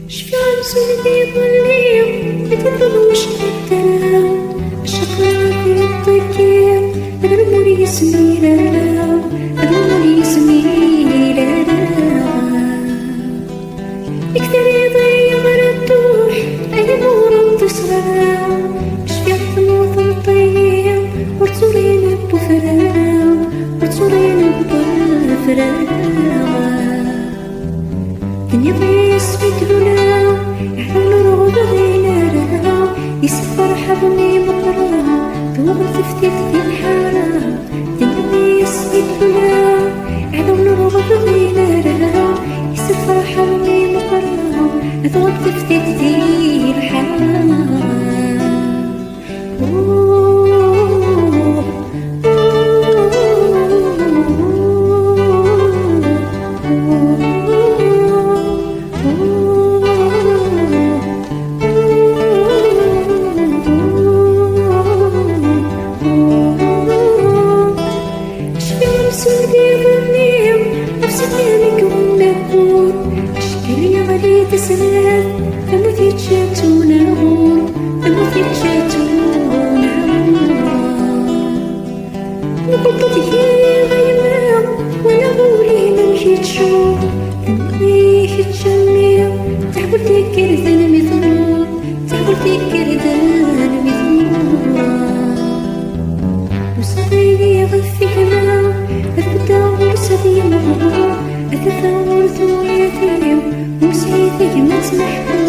الشمس اللي ظليم بتظل مش قدام الشقاء في الطيب الأمور يسمينا الأمور يسمينا يكثر يضيع الروح الأمور تصغر شفيع ثموث طيب ورسولين بفراغ ورسولين بفراغ دنيا بيس بيتلونا يحاولوا نغض غينا يسفر حبني مقرا ثوب تفتيت في الحارة دنيا بيس بيتلونا يحاولوا نغض غينا يسفر حبني مقرا ثوب تفتيت في الحارة تسرع المثير شاتونا غور المثير شاتونا نبطط هي غيمة وانا غولي نمشي تشوف نمشي تشميع تحبل تكر ذا مثمور تحبل تكر ذا مثمور وصديقي غفي كما أثبت ورصدي مغرور أثبت ورثو يثير وسيثي ما تسمح